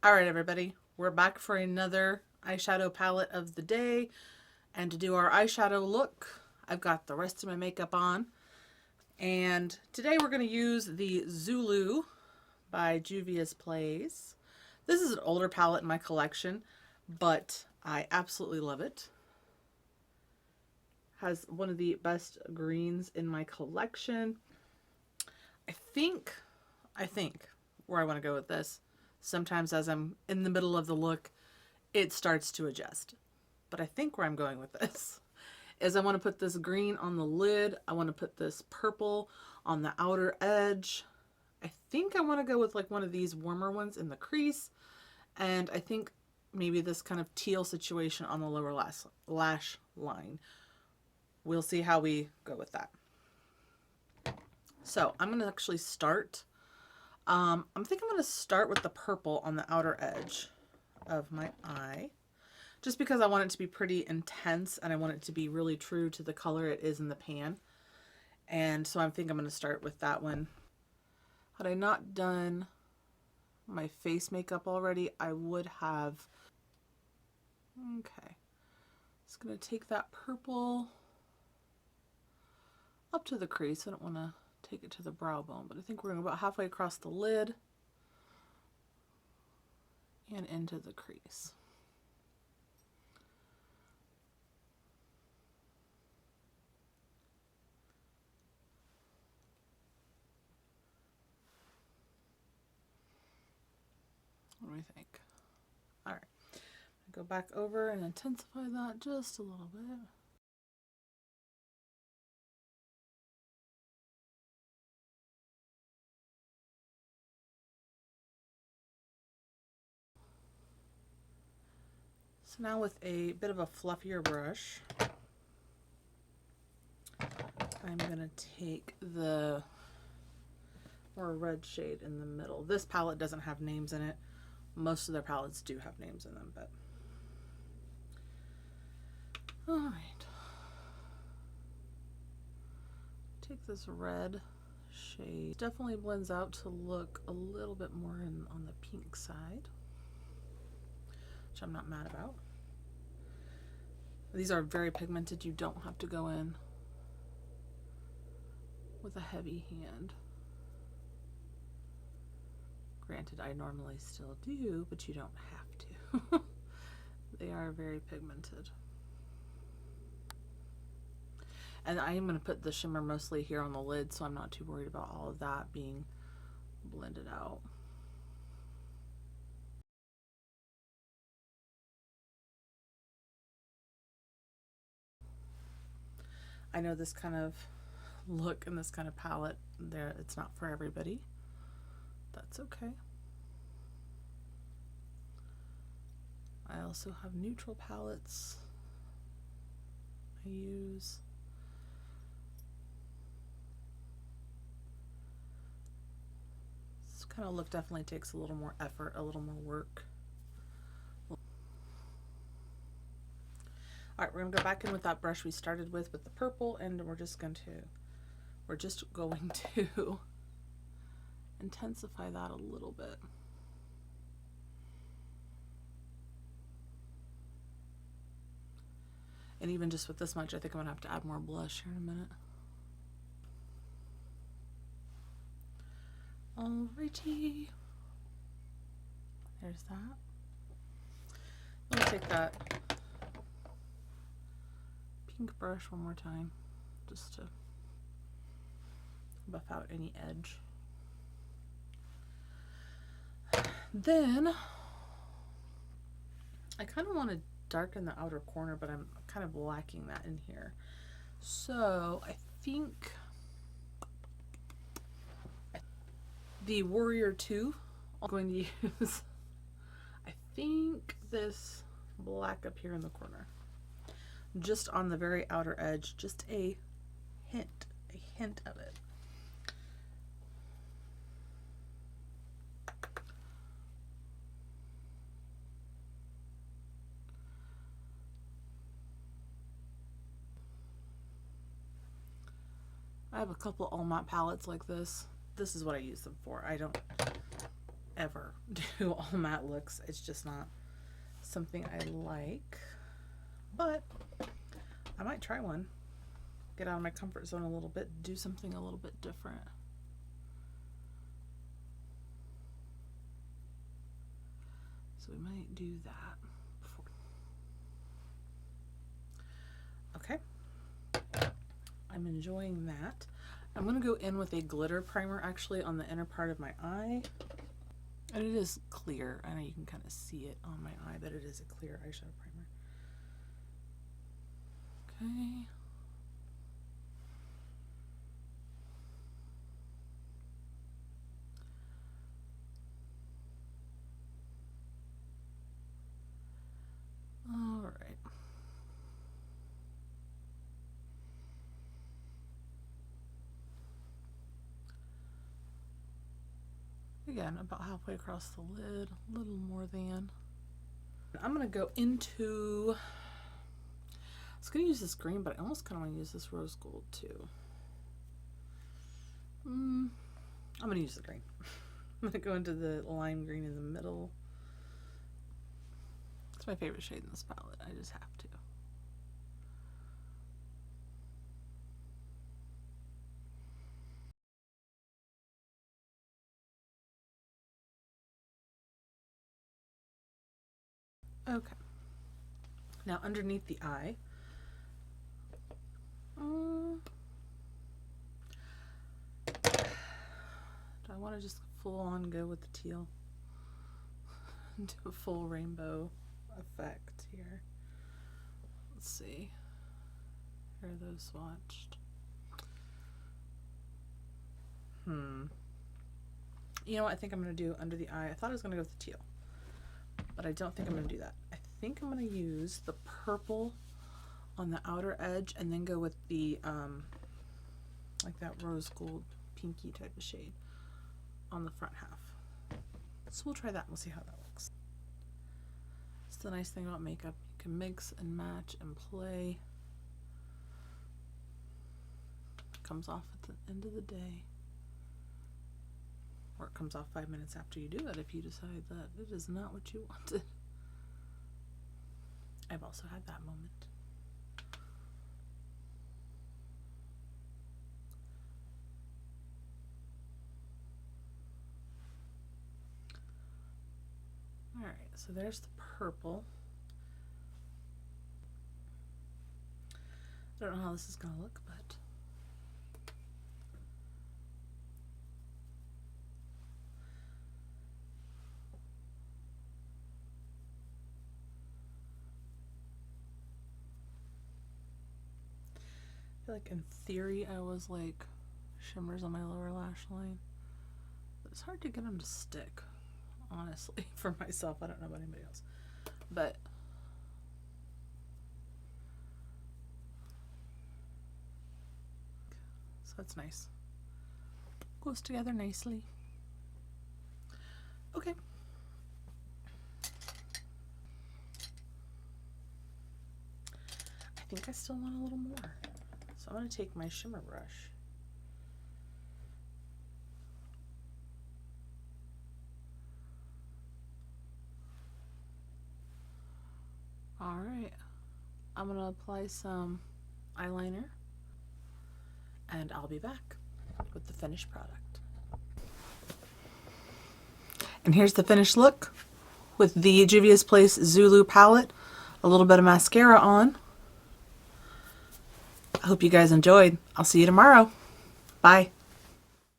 All right, everybody, we're back for another eyeshadow palette of the day. And to do our eyeshadow look, I've got the rest of my makeup on. And today we're going to use the Zulu by Juvia'S Plays. This is an older palette in my collection, but I absolutely love it. Has one of the best greens in my collection. I think where I want to go with this, sometimes as I'm in the middle of the look, it starts to adjust. But I think where I'm going with this is I want to put this green on the lid. I want to put this purple on the outer edge. I think I want to go with like one of these warmer ones in the crease. And I think maybe this kind of teal situation on the lower lash line. We'll see how we go with that. So I'm going to actually start. I think I'm going to start with the purple on the outer edge of my eye, just because I want it to be pretty intense and I want it to be really true to the color it is in the pan. And so I think I'm going to start with that one. Had I not done my face makeup already, I would have. Okay. Just going to take that purple up to the crease. I don't want to take it to the brow bone, but I think we're going about halfway across the lid and into the crease. What do we think? All right. Go back over and intensify that just a little bit. So now with a bit of a fluffier brush, I'm going to take the more red shade in the middle. This palette doesn't have names in it. Most of their palettes do have names in them, but all right. Take this red shade. Definitely blends out to look a little bit more on the pink side, which I'm not mad about. These are very pigmented. You don't have to go in with a heavy hand. Granted, I normally still do, but you don't have to. They are very pigmented. And I am going to put the shimmer mostly here on the lid, so I'm not too worried about all of that being blended out. I know this kind of look and this kind of palette, it's not for everybody. That's okay. I also have neutral palettes I use. This kind of look definitely takes a little more effort, a little more work. All right, we're gonna go back in with that brush we started with the purple, and we're just going to intensify that a little bit. And even just with this much, I think I'm gonna have to add more blush here in a minute. Alrighty. There's that. Let me take that pink brush one more time, just to buff out any edge. Then I kind of want to darken the outer corner, but I'm kind of lacking that in here. So I think the Warrior 2 I'm going to use, I think this black up here in the corner, just on the very outer edge, just a hint of it. I have a couple all matte palettes like this. This is what I use them for. I don't ever do all matte looks. It's just not something I like, but I might try one. Get out of my comfort zone a little bit, do something a little bit different. So we might do that before. Okay. I'm enjoying that. I'm going to go in with a glitter primer actually on the inner part of my eye. And it is clear. I know you can kind of see it on my eye, but it is a clear eyeshadow primer. Okay. All right. Again, about halfway across the lid, a little more than. I'm going to go into, I was going to use this green, but I almost kind of want to use this rose gold too. I'm going to use the green. I'm going to go into the lime green in the middle. It's my favorite shade in this palette. I just have to. Okay. Now underneath the eye, do I want to just full on go with the teal? Do a full rainbow effect here. Let's see. Here are those swatched. You know what I think I'm going to do under the eye? I thought I was going to go with the teal, but I don't think I'm going to do that. I think I'm going to use the purple on the outer edge and then go with the, like that rose gold pinky type of shade on the front half. So we'll try that and we'll see how that looks. It's the nice thing about makeup. You can mix and match and play. It comes off at the end of the day. Or it comes off 5 minutes after you do it if you decide that it is not what you wanted. I've also had that moment. Alright, so there's the purple. I don't know how this is going to look, but I feel like in theory I was like shimmers on my lower lash line, but it's hard to get them to stick, honestly, for myself. I don't know about anybody else, but so that's nice. Goes together nicely. Okay. I think I still want a little more. So I'm going to take my shimmer brush. Alright, I'm going to apply some eyeliner and I'll be back with the finished product. And here's the finished look with the Juvia'S Place Zulu palette, a little bit of mascara on. I hope you guys enjoyed. I'll see you tomorrow. Bye.